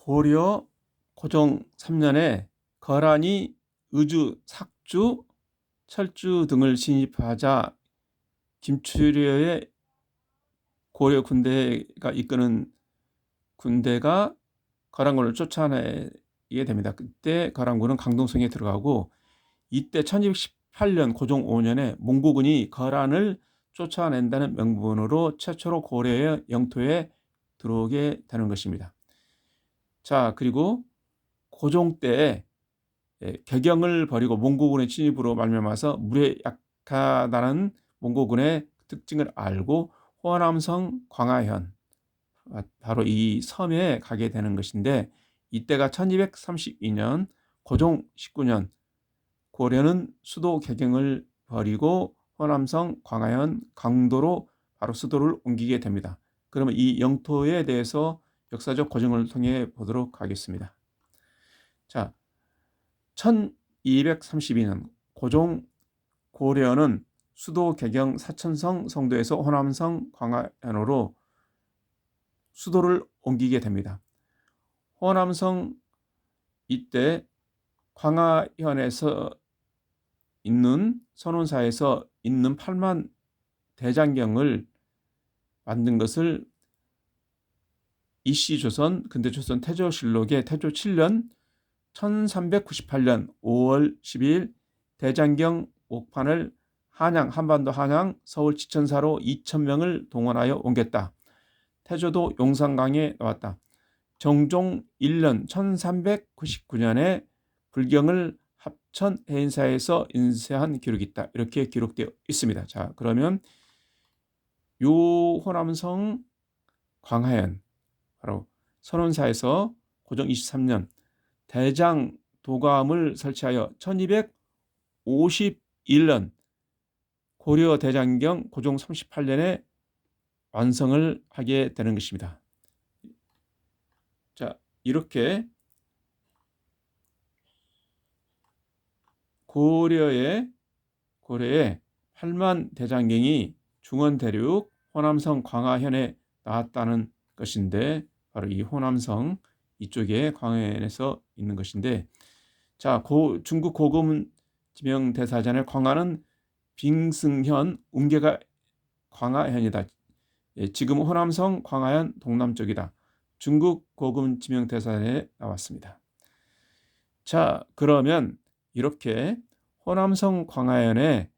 고려 고종 3년에 거란이 의주, 삭주, 철주 등을 진입하자 김추려의 고려 군대가 이끄는 군대가 거란군을 쫓아내게 됩니다. 그때 거란군은 강동성에 들어가고, 이때 1218년 고종 5년에 몽고군이 거란을 쫓아낸다는 명분으로 최초로 고려의 영토에 들어오게 되는 것입니다. 자, 그리고 고종 때 개경을 벌이고 몽고군의 침입으로 말미암아서 물에 약하다는 몽고군의 특징을 알고 호남성 광하현, 바로 이 섬에 가게 되는 것인데, 이때가 1232년 고종 19년 고려는 수도 개경을 벌이고 호남성 광하현 강도로 바로 수도를 옮기게 됩니다. 그러면 이 영토에 대해서 역사적 과정을 통해 보도록 하겠습니다. 자, 1232년 고종 고려는 수도 개경 사천성 성도에서 호남성 광하현으로 수도를 옮기게 됩니다. 호남성 이때 광하현에서 있는 선원사에서 있는 8만 대장경을 만든 것을 이씨조선 근대조선 태조실록의 태조 7년 1398년 5월 12일 대장경 옥판을 한반도 한양 서울 지천사로 2,000명을 동원하여 옮겼다. 태조도 용산강에 나왔다. 정종 1년 1399년에 불경을 합천 해인사에서 인쇄한 기록이 있다. 이렇게 기록되어 있습니다. 자, 그러면 요 호남성 광하현, 바로 선원사에서 고종 23년 대장 도감을 설치하여 1251년 고려 대장경 고종 38년에 완성을 하게 되는 것입니다. 자, 이렇게 고려의 8만 대장경이 중원 대륙 호남성 광하현에 나왔다는 것인데, 바로 이 호남성 이쪽에 광하현에서 있는 것인데, 자, 중국 고금 지명 대사전에 광하는 빙승현, 웅계가 광하현이다. 지금 호남성 광하현 동남쪽이다. 중국 고금 지명 대사전에 나왔습니다. 자, 그러면 이렇게 호남성 광하현에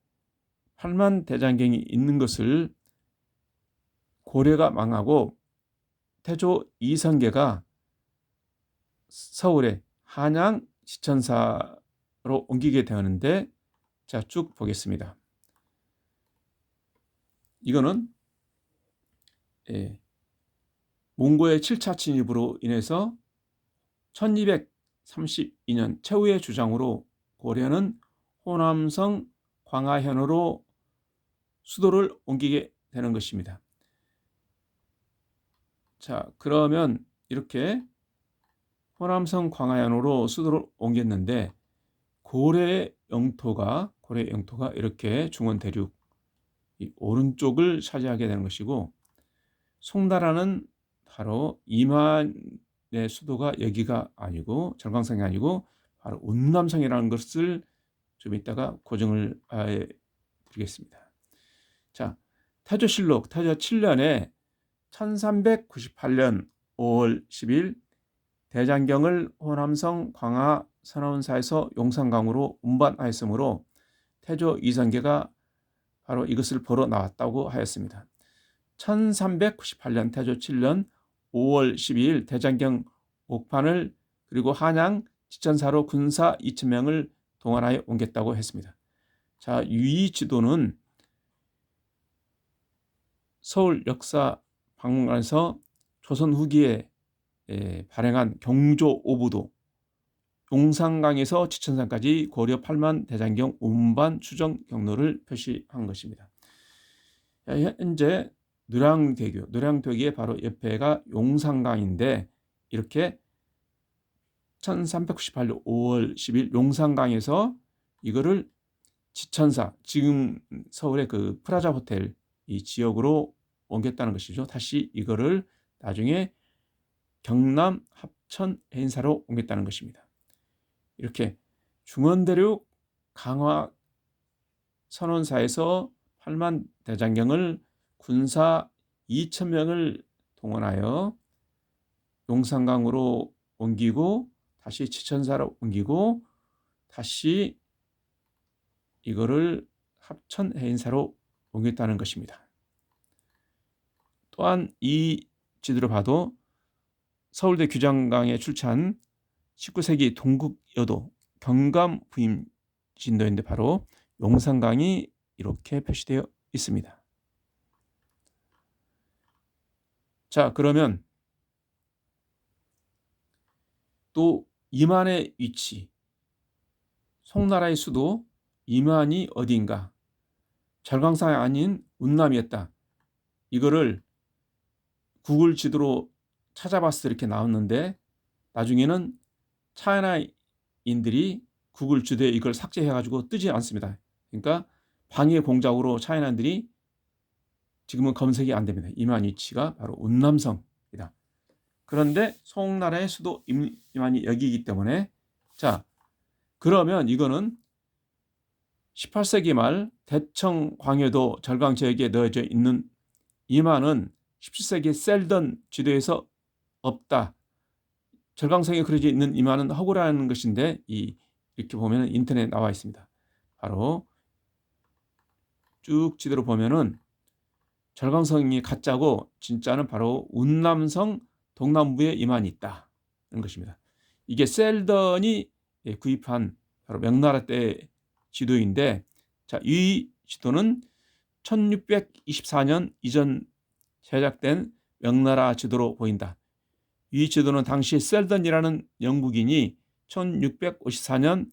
8만 대장경이 있는 것을 고려가 망하고 태조 이성계가 서울의 한양 지천사로 옮기게 되었는데, 자, 쭉 보겠습니다. 이거는 몽고의 7차 침입으로 인해서 1232년 최후의 주장으로 고려는 호남성 광하현으로 수도를 옮기게 되는 것입니다. 자, 그러면 이렇게 호남성 광하현으로 수도를 옮겼는데, 고려의 영토가 이렇게 중원 대륙 이 오른쪽을 차지하게 되는 것이고, 송나라는 바로 이만의 수도가 여기가 아니고, 절강성이 아니고 바로 운남성이라는 것을 좀 이따가 고증을 드리겠습니다. 자, 태조실록 태조 7년에 1398년 5월 10일 대장경을 호남성 광하 선원사에서 용산강으로 운반하였으므로 태조 이성계가 바로 이것을 보러 나왔다고 하였습니다. 1398년 태조 7년 5월 12일 대장경 옥판을 그리고 한양 지천사로 군사 2,000명을 동원하여 옮겼다고 했습니다. 자, 이 지도는 서울 역사 박물관에서 조선 후기에 발행한 경조 오부도 용산강에서 지천산까지 고려 8만 대장경 운반 추정 경로를 표시한 것입니다. 현재 노량대교의 바로 옆에가 용산강인데, 이렇게 1398년 5월 10일 용산강에서 이거를 지천사, 지금 서울의 그 프라자 호텔 이 지역으로 옮겼다는 것이죠. 다시 이거를 나중에 경남 합천 해인사로 옮겼다는 것입니다. 이렇게 중원대륙 강화 선언사에서 8만 대장경을 군사 2,000명을 동원하여 용산강으로 옮기고 다시 지천사로 옮기고 다시 이거를 합천 해인사로 옮겼다는 것입니다. 또한 이 지도를 봐도 서울대 규장강에 출처한 19세기 동국여도 경감 부임 진도인데 바로 용산강이 이렇게 표시되어 있습니다. 자, 그러면 또 임안의 위치, 송나라의 수도 임안이 어디인가? 절강상이 아닌 운남이었다. 이거를 구글 지도로 찾아봤을 때 이렇게 나왔는데 나중에는 차이나인들이 구글 지도에 이걸 삭제해가지고 뜨지 않습니다. 그러니까 방해 공작으로 차이나인들이 지금은 검색이 안 됩니다. 임안 위치가 바로 운남성이다. 그런데 송나라의 수도 임안이 여기이기 때문에 자, 그러면 이거는 18세기 말 대청 광해도 절강 지역에 넣어져 있는 임안은 17세기 셀던 지도에서 없다. 절강성에 그려져 있는 임안은 허구라는 것인데 이렇게 보면 인터넷에 나와 있습니다. 바로 쭉 지도로 보면은 절강성이 가짜고 진짜는 바로 운남성 동남부에 임안이 있다는 것입니다. 이게 셀던이 구입한 바로 명나라 때 지도인데 자, 이 지도는 1624년 이전 제작된 명나라 지도로 보인다. 이 지도는 당시 셀던이라는 영국인이 1654년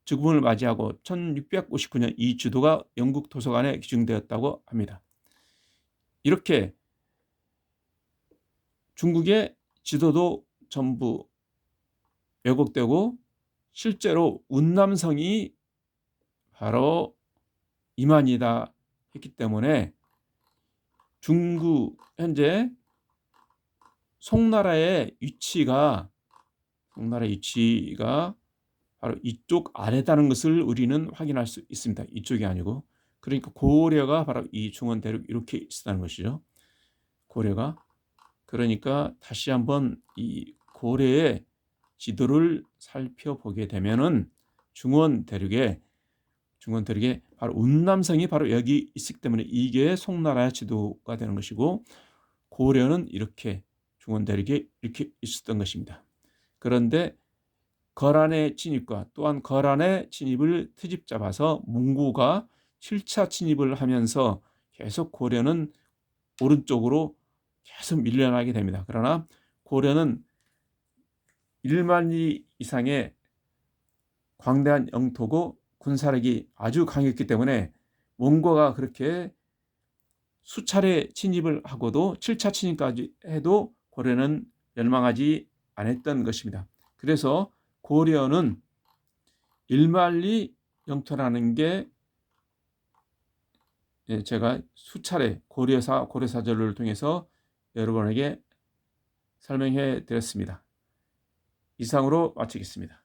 죽음을 맞이하고 1659년 이 지도가 영국 도서관에 기증되었다고 합니다. 이렇게 중국의 지도도 전부 왜곡되고 실제로 운남성이 바로 임안이다 했기 때문에 중국 현재 송나라의 위치가 바로 이쪽 아래다는 것을 우리는 확인할 수 있습니다. 이쪽이 아니고 그러니까 고려가 바로 이 중원 대륙 이렇게 있었다는 것이죠. 고려가 그러니까 다시 한번 이 고려의 지도를 살펴보게 되면은 중원 대륙에 바로 운남성이 바로 여기 있기 때문에 이게 송나라의 지도가 되는 것이고 고려는 이렇게 중원 대륙에 이렇게 있었던 것입니다. 그런데 거란의 진입과 또한 거란의 진입을 트집 잡아서 몽고가 7차 진입을 하면서 계속 고려는 오른쪽으로 계속 밀려나게 됩니다. 그러나 고려는 1만 리 이상의 광대한 영토고 군사력이 아주 강했기 때문에 몽고가 그렇게 수차례 침입을 하고도 7차 침입까지 해도 고려는 멸망하지 않았던 것입니다. 그래서 고려는 1만 리 영토라는 게 제가 수차례 고려사절을 통해서 여러분에게 설명해 드렸습니다. 이상으로 마치겠습니다.